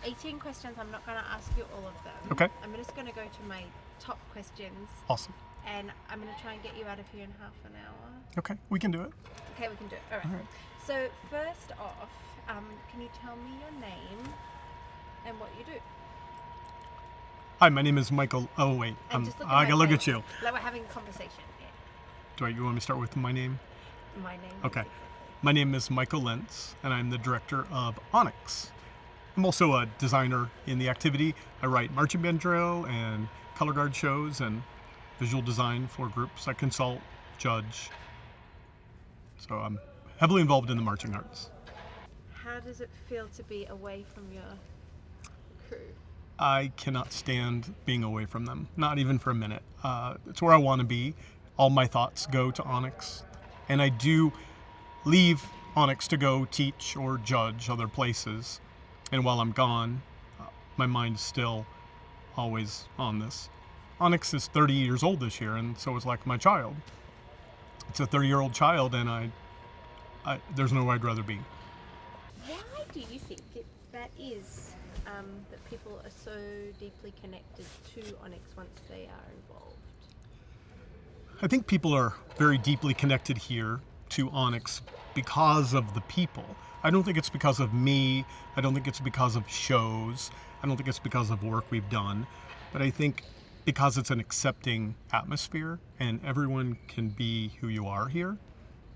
18 questions. I'm not going to ask you all of them. Okay. I'm just going to go to my top questions. Awesome. And I'm going to try and get you out of here in half an hour. Okay, we can do it. Okay, we can do it. All right. All right. So first off, can you tell me your name and what you do? Hi, my name is Michael. Oh, wait. And just look at I my gotta look face, at you. Like we're having a conversation. Yeah. You want me to start with my name? My name. Okay. Exactly. My name is Michael Lentz, and I'm the director of Onyx. I'm also a designer in the activity. I write marching band drill and color guard shows and visual design for groups. I consult, judge. So I'm heavily involved in the marching arts. How does it feel to be away from your crew? I cannot stand being away from them, not even for a minute. It's where I want to be. All my thoughts go to Onyx, and I do leave Onyx to go teach or judge other places. And while I'm gone, my mind is still always on this. Onyx is 30 years old this year, and so it's like my child. It's a 30-year-old child, and I there's nowhere I'd rather be. Why do you think that is, that people are so deeply connected to Onyx once they are involved? I think people are very deeply connected here to Onyx because of the people. I don't think it's because of me. I don't think it's because of shows. I don't think it's because of work we've done. But I think because it's an accepting atmosphere and everyone can be who you are here.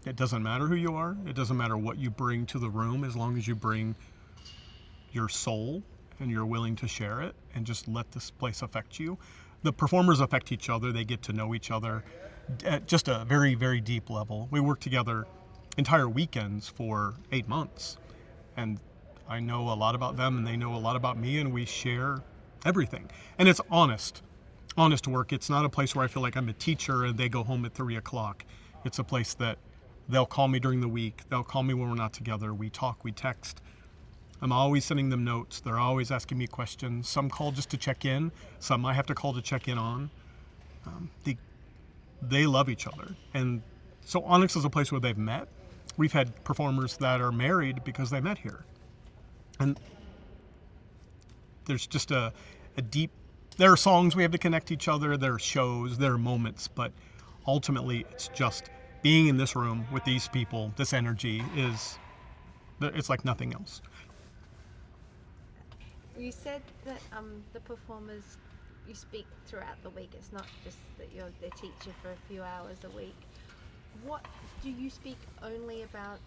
It doesn't matter who you are. It doesn't matter what you bring to the room as long as you bring your soul and you're willing to share it and just let this place affect you. The performers affect each other. They get to know each other at just a very, very deep level. We work together entire weekends for 8 months. And I know a lot about them and they know a lot about me, and we share everything. And it's honest work. It's not a place where I feel like I'm a teacher and they go home at 3 o'clock. It's a place that they'll call me during the week. They'll call me when we're not together. We talk, we text. I'm always sending them notes. They're always asking me questions. Some call just to check in. Some I have to call to check in on. They love each other. And so Onyx is a place where they've met. We've had performers that are married because they met here. And there's just a deep, there are songs we have to connect each other, there are shows, there are moments, but ultimately it's just being in this room with these people, this energy it's like nothing else. You said that the performers, you speak throughout the week. It's not just that you're their teacher for a few hours a week. What do you speak only about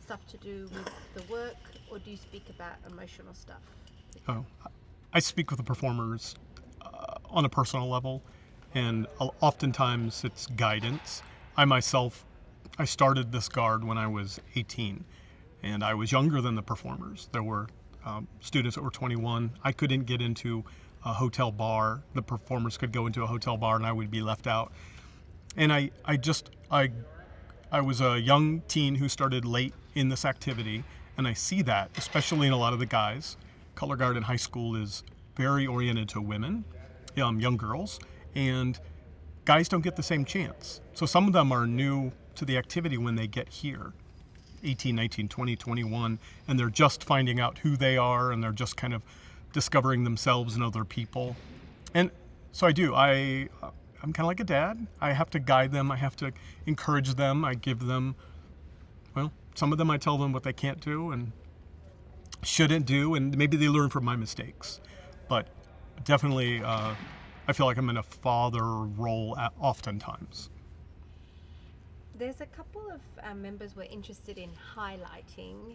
stuff to do with the work, or do you speak about emotional stuff? Oh, I speak with the performers on a personal level, and oftentimes it's guidance. I started this guard when I was 18, and I was younger than the performers. There were students that were 21. I couldn't get into a hotel bar. The performers could go into a hotel bar, and I would be left out. And I was a young teen who started late in this activity, and I see that, especially in a lot of the guys. Color guard in high school is very oriented to women, young girls, and guys don't get the same chance. So some of them are new to the activity when they get here, 18, 19, 20, 21, and they're just finding out who they are, and they're just kind of discovering themselves and other people. And so I'm kind of like a dad. I have to guide them. I have to encourage them. I give them, some of them I tell them what they can't do and shouldn't do, and maybe they learn from my mistakes. But definitely, I feel like I'm in a father role oftentimes. There's a couple of members we're interested in highlighting,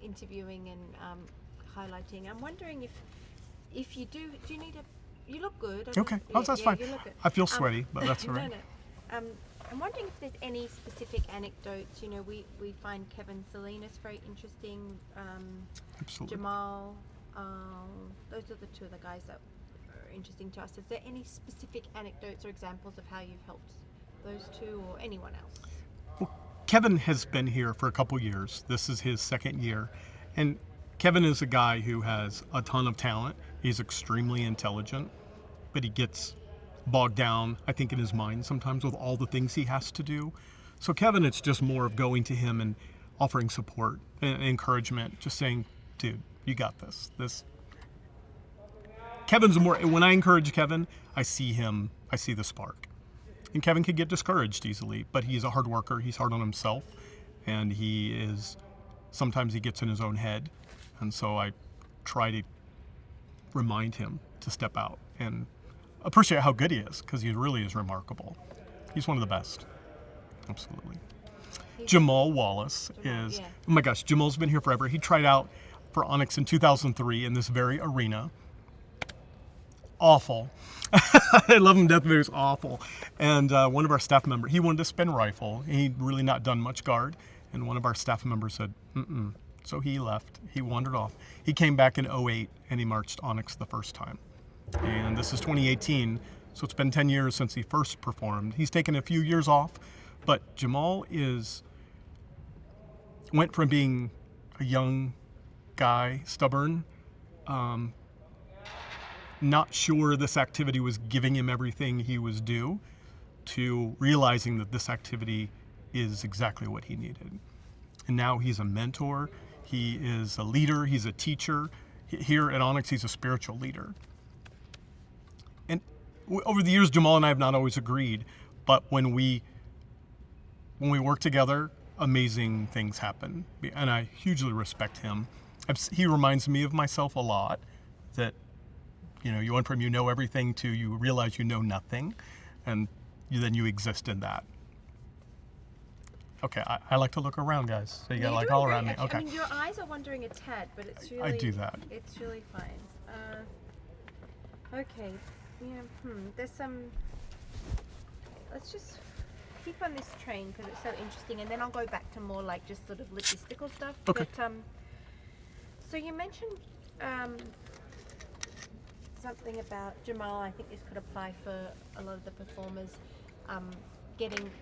interviewing and highlighting. I'm wondering if you do you need you look good. Okay, that's fine. You look good. I feel sweaty, but that's all right. No. I'm wondering if there's any specific anecdotes. We find Kevin Salinas very interesting. Absolutely. Jamal, those are the two of the guys that are interesting to us. Is there any specific anecdotes or examples of how you've helped those two or anyone else? Well, Kevin has been here for a couple years. This is his second year. And Kevin is a guy who has a ton of talent. He's extremely intelligent, but he gets bogged down, I think, in his mind sometimes with all the things he has to do. So Kevin, it's just more of going to him and offering support and encouragement, just saying, dude, You got this. Kevin's more, when I encourage Kevin, I see the spark. And Kevin can get discouraged easily, but he's a hard worker. He's hard on himself, and sometimes he gets in his own head. And so I try to remind him to step out and appreciate how good he is, because he really is remarkable. He's one of the best. Absolutely. Jamal Wallace is, yeah. oh my gosh, Jamal's been here forever. He tried out for Onyx in 2003 in this very arena. Awful. I love him to death, but he was awful. And one of our staff members, he wanted to spin rifle. He'd really not done much guard. And one of our staff members said, mm-mm. So he left. He wandered off. He came back in 2008 and he marched Onyx the first time. And this is 2018, so it's been 10 years since he first performed. He's taken a few years off, but Jamal went from being a young guy, stubborn, not sure this activity was giving him everything he was due, to realizing that this activity is exactly what he needed. And now he's a mentor, he is a leader, he's a teacher. Here at Onyx, he's a spiritual leader. And over the years, Jamal and I have not always agreed, but when we work together, amazing things happen. And I hugely respect him. He reminds me of myself a lot, that you went from you know everything to you realize you know nothing, and then you exist in that. Okay, I like to look around, guys. So you gotta like all around me. Okay. I mean, your eyes are wandering a tad, but it's really. I do that. It's really fine. Okay. Yeah. There's some. Let's just keep on this train because it's so interesting, and then I'll go back to more like just sort of logistical stuff. Okay. But so you mentioned something about Jamal. I think this could apply for a lot of the performers.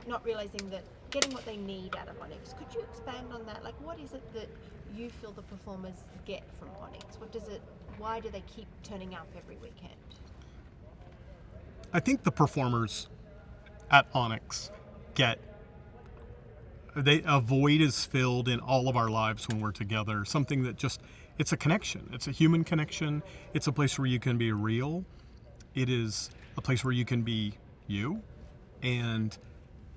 Not realizing that getting what they need out of Onyx. Could you expand on that? Like, what is it that you feel the performers get from Onyx? Why do they keep turning up every weekend? I think the performers at Onyx a void is filled in all of our lives when we're together. Something that it's a connection. It's a human connection. It's a place where you can be real. It is a place where you can be you, and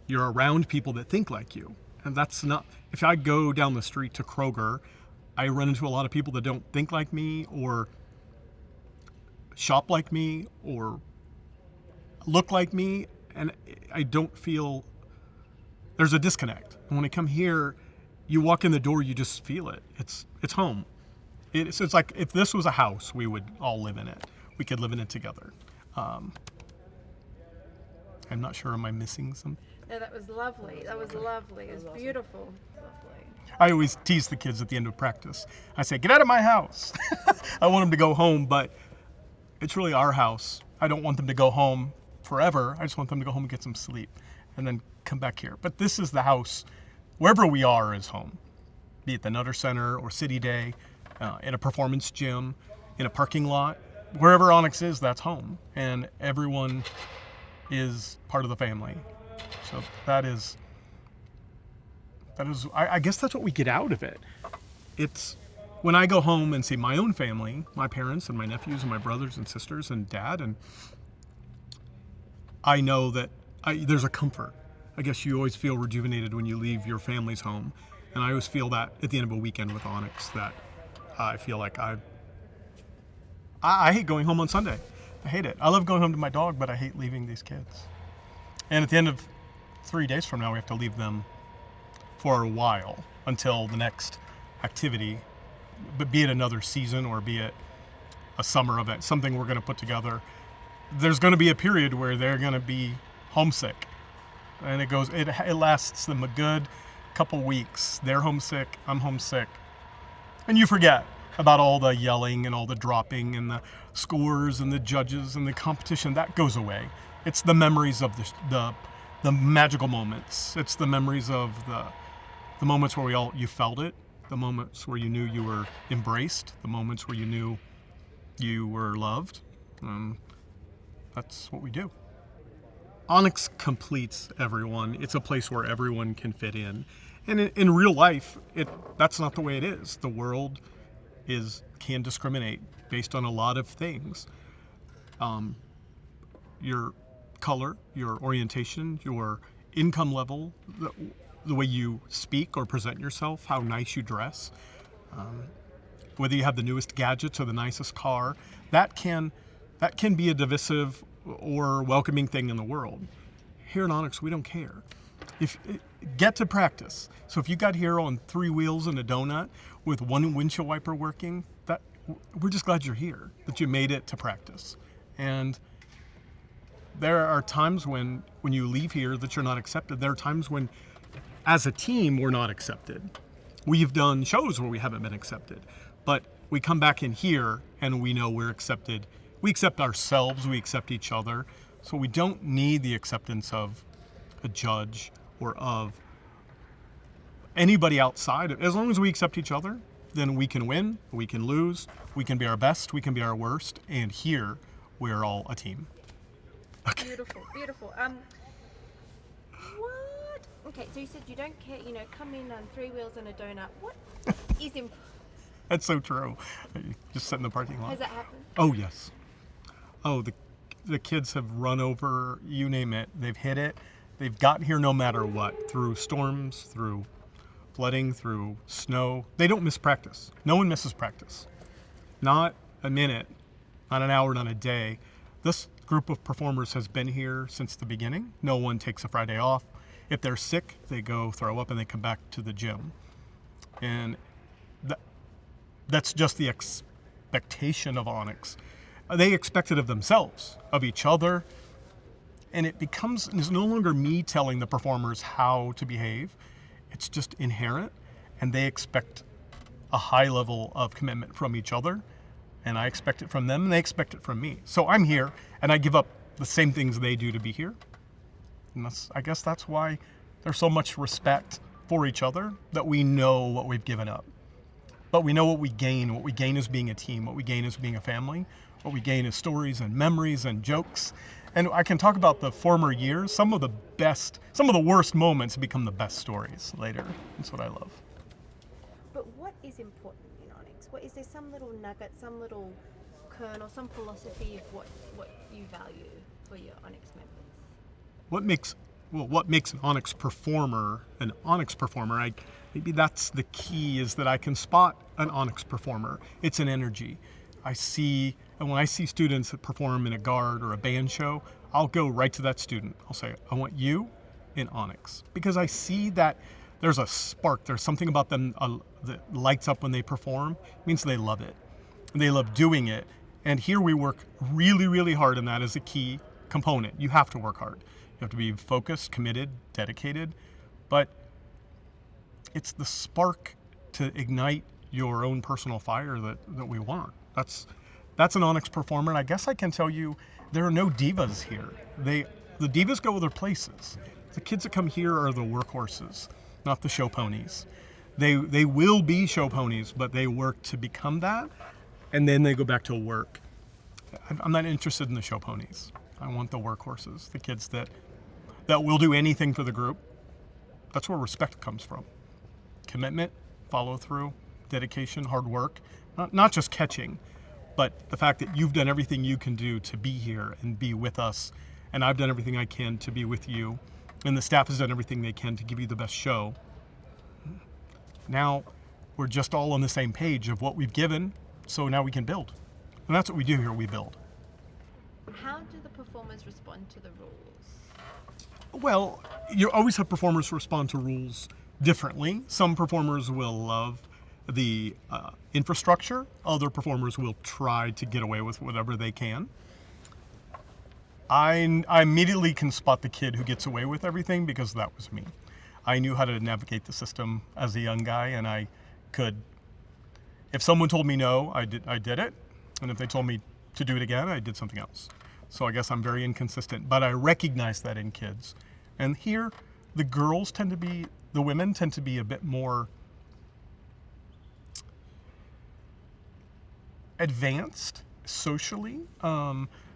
you're around people that think like you. And that's not, if I go down the street to Kroger, I run into a lot of people that don't think like me or shop like me or look like me, and I don't feel, there's a disconnect. And when I come here, you walk in the door, you just feel it. It's home. It's like if this was a house, we would all live in it. We could live in it together. I'm not sure, am I missing something? No, that was lovely. That was lovely. It was beautiful. Lovely. I always tease the kids at the end of practice. I say, get out of my house. I want them to go home, but it's really our house. I don't want them to go home forever. I just want them to go home and get some sleep and then come back here. But this is the house. Wherever we are is home, be it the Nutter Center or City Day, in a performance gym, in a parking lot. Wherever Onyx is, that's home. And everyone is part of the family. So that is, I guess that's what we get out of it. It's when I go home and see my own family, my parents and my nephews and my brothers and sisters and dad, and I know that there's a comfort. I guess you always feel rejuvenated when you leave your family's home. And I always feel that at the end of a weekend with Onyx, that I feel like I hate going home on Sunday. I hate it. I love going home to my dog, but I hate leaving these kids. And at the end of 3 days from now, we have to leave them for a while until the next activity, but be it another season or be it a summer event, something we're going to put together. There's going to be a period where they're going to be homesick, and it lasts them a good couple weeks. They're homesick, I'm homesick, and you forget about all the yelling and all the dropping and the scores and the judges and the competition. That goes away. It's the memories of the magical moments. It's the memories of the moments where you felt it, the moments where you knew you were embraced, the moments where you knew you were loved. That's what we do. Onyx completes everyone. It's a place where everyone can fit in. And in real life, that's not the way it is. The world can discriminate based on a lot of things. Your color, your orientation, your income level, the way you speak or present yourself, how nice you dress, whether you have the newest gadgets or the nicest car, that can be a divisive or welcoming thing in the world. Here in Onyx, we don't care. Get to practice. So if you got here on 3 wheels and a donut with 1 windshield wiper working, we're just glad you're here, that you made it to practice. And there are times when you leave here that you're not accepted. There are times when, as a team, we're not accepted. We've done shows where we haven't been accepted, but we come back in here and we know we're accepted. We accept ourselves, we accept each other. So we don't need the acceptance of a judge or of anybody outside. As long as we accept each other, then we can win, we can lose, we can be our best, we can be our worst, and here we're all a team. Okay. Beautiful, beautiful. What? Okay, so you said you don't care, come in on 3 wheels and a donut. What is important? That's so true. Just sit in the parking lot. Has that happened? Oh, yes. Oh, the kids have run over, you name it. They've hit it. They've gotten here no matter what, through storms, through flooding, through snow. They don't miss practice. No one misses practice. Not a minute, not an hour, not a day. This group of performers has been here since the beginning. No one takes a Friday off. If they're sick, they go throw up and they come back to the gym. And that's just the expectation of Onyx. They expect it of themselves, of each other. And it's no longer me telling the performers how to behave. It's just inherent. And they expect a high level of commitment from each other. And I expect it from them, and they expect it from me. So I'm here, and I give up the same things they do to be here. And I guess that's why there's so much respect for each other, that we know what we've given up. But we know what we gain. What we gain is being a team. What we gain is being a family. What we gain is stories and memories and jokes. And I can talk about the former years. Some of the worst moments become the best stories later. That's what I love. But what is important in Onyx? Is there some little nugget, some little kernel, some philosophy of what you value for your Onyx members? What makes an Onyx performer an Onyx performer? Maybe that's the key, is that I can spot an Onyx performer. It's an energy. And when I see students that perform in a guard or a band show, I'll go right to that student. I'll say, I want you in Onyx. Because I see that there's a spark, there's something about them that lights up when they perform. It means they love it. They love doing it. And here we work really, really hard, and that is a key component. You have to work hard. You have to be focused, committed, dedicated. But it's the spark to ignite your own personal fire that we want. That's an Onyx performer, and I guess I can tell you there are no divas here. The divas go other places. The kids that come here are the workhorses, not the show ponies. They will be show ponies, but they work to become that, and then they go back to work. I'm not interested in the show ponies. I want the workhorses, the kids that will do anything for the group. That's where respect comes from. Commitment, follow through, dedication, hard work. Not just catching, but the fact that you've done everything you can do to be here and be with us, and I've done everything I can to be with you, and the staff has done everything they can to give you the best show. Now we're just all on the same page of what we've given, so now we can build. And that's what we do here, we build. How do the performers respond to the rules? Well, you always have performers respond to rules differently. Some performers will love the infrastructure. Other performers will try to get away with whatever they can. I immediately can spot the kid who gets away with everything, because that was me. I knew how to navigate the system as a young guy, and I could. If someone told me no, I did it. And if they told me to do it again, I did something else. So I guess I'm very inconsistent, but I recognize that in kids. And here, the women tend to be a bit more advanced socially.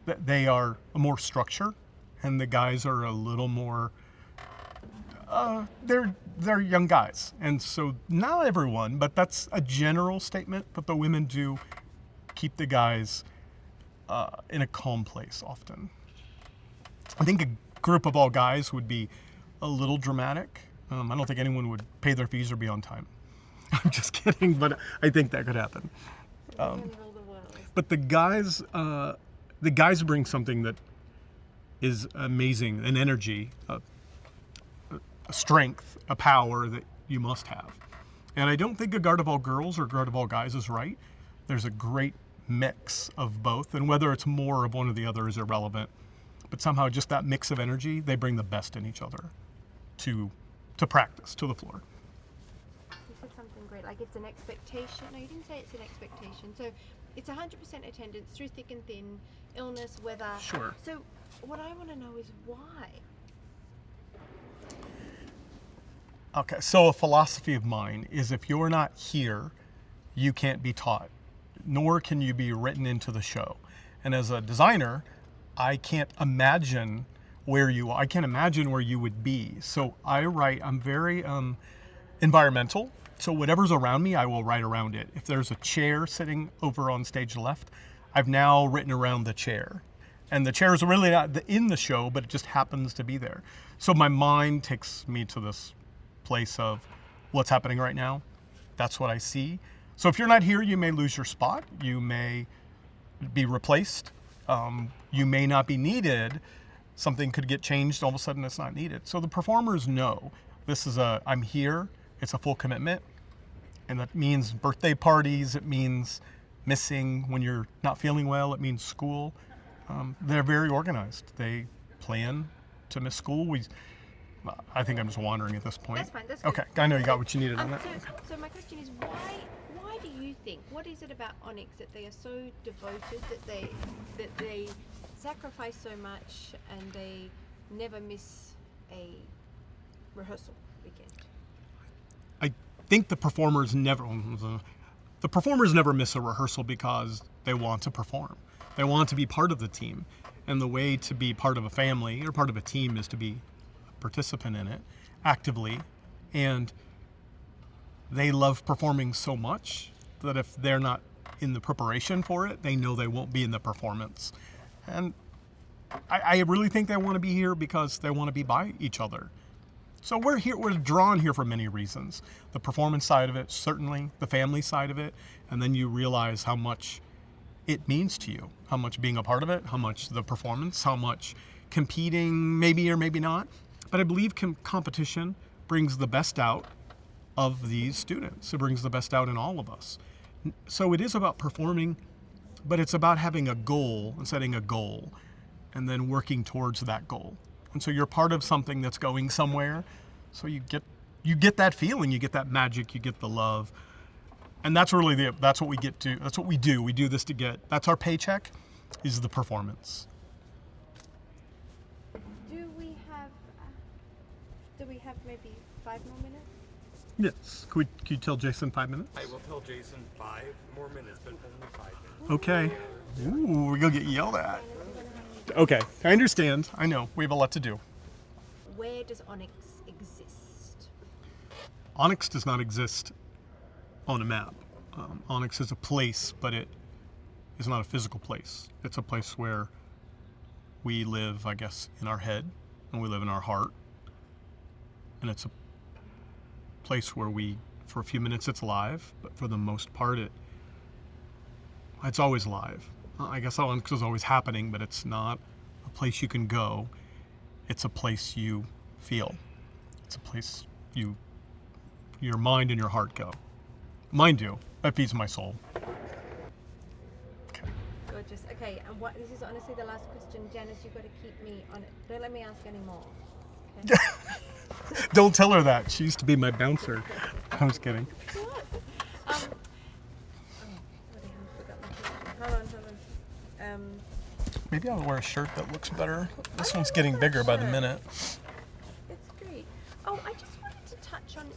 That they are more structure, and the guys are a little more They're young guys, and so not everyone, but that's a general statement. But the women do keep the guys in a calm place often. I think a group of all guys would be a little dramatic. I don't think anyone would pay their fees or be on time. I'm just kidding, but I think that could happen. But the guys bring something that is amazing, an energy, a strength, a power that you must have. And I don't think a guard of all girls or guard of all guys is right. There's a great mix of both, and whether it's more of one or the other is irrelevant. But somehow just that mix of energy, they bring the best in each other to practice, to the floor. You said something great, like it's an expectation. No, you didn't say it's an expectation. So it's 100% attendance through thick and thin, illness, weather. Sure. So what I want to know is why? Okay, so a philosophy of mine is if you're not here, you can't be taught, nor can you be written into the show. And as a designer, I can't imagine where you are. I can't imagine where you would be. So I'm very environmental. So whatever's around me, I will write around it. If there's a chair sitting over on stage left, I've now written around the chair. And the chair is really not in the show, but it just happens to be there. So my mind takes me to this place of what's happening right now. That's what I see. So if you're not here, you may lose your spot. You may be replaced. You may not be needed. Something could get changed. All of a sudden it's not needed. So the performers know this is I'm here. It's a full commitment. And that means birthday parties. It means missing when you're not feeling well. It means school. They're very organized. They plan to miss school. I think I'm just wandering at this point. That's fine. That's good. Okay, I know you got what you needed on that. So my question is, why do you think? What is it about Onyx that they are so devoted, that they sacrifice so much, and they never miss a rehearsal weekend? I think the performers never miss a rehearsal because they want to perform. They want to be part of the team, and the way to be part of a family or part of a team is to be a participant in it actively. And they love performing so much that if they're not in the preparation for it, they know they won't be in the performance. And I really think they want to be here because they want to be by each other. So we're drawn here for many reasons. The performance side of it, certainly, the family side of it, and then you realize how much it means to you, how much being a part of it, how much the performance, how much competing, maybe or maybe not. But I believe competition brings the best out of these students. It brings the best out in all of us. So it is about performing, but it's about having a goal and setting a goal and then working towards that goal. And so you're part of something that's going somewhere. So you get that feeling, you get that magic, you get the love. And that's really that's what we get to, that's what we do. We do this to that's our paycheck, is the performance. Do we have maybe 5 more minutes? Yes. Could you tell Jason 5 minutes? I will tell Jason 5 more minutes, but only 5 minutes. Okay. Ooh, we're gonna get yelled at. Okay, I understand. I know. We have a lot to do. Where does Onyx exist? Onyx does not exist on a map. Onyx is a place, but it is not a physical place. It's a place where we live, I guess, in our head, and we live in our heart. And it's a place where for a few minutes it's live, but for the most part it's always live. I guess Onyx is always happening, but it's not a place you can go. It's a place you feel. It's a place your mind and your heart go. Mine do. That feeds my soul. Okay. Gorgeous. Okay, and this is honestly the last question. Janice, you've got to keep me on it. Don't let me ask any more. Okay? Don't tell her that. She used to be my bouncer. I'm just kidding. What? Hold on. Maybe I'll wear a shirt that looks better. This one's getting bigger by the minute. It's great. Oh, I just wanted to touch on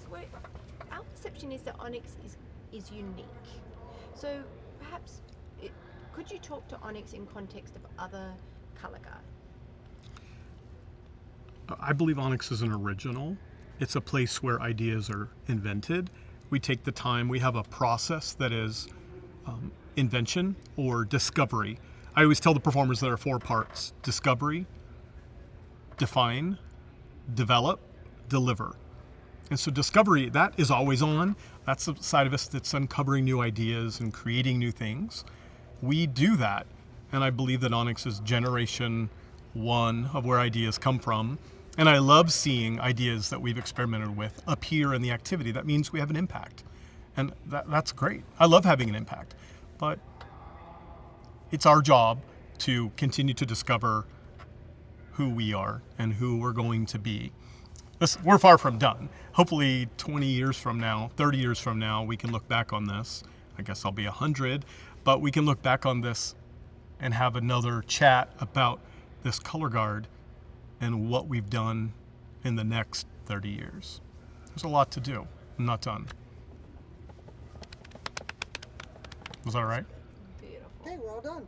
our perception is that Onyx is unique. So perhaps could you talk to Onyx in context of other color guard? I believe Onyx is an original. It's a place where ideas are invented. We take the time, we have a process that is invention or discovery. I always tell the performers there are 4 parts: discovery, define, develop, deliver. And so discovery, that is always on. That's the side of us that's uncovering new ideas and creating new things. We do that. And I believe that Onyx is generation 1 of where ideas come from. And I love seeing ideas that we've experimented with appear in the activity. That means we have an impact. And that's great. I love having an impact. But it's our job to continue to discover who we are and who we're going to be. We're far from done. Hopefully 20 years from now, 30 years from now, we can look back on this. I guess I'll be 100, but we can look back on this and have another chat about this color guard and what we've done in the next 30 years. There's a lot to do. I'm not done. Was that all right? Beautiful. Okay, we're all done.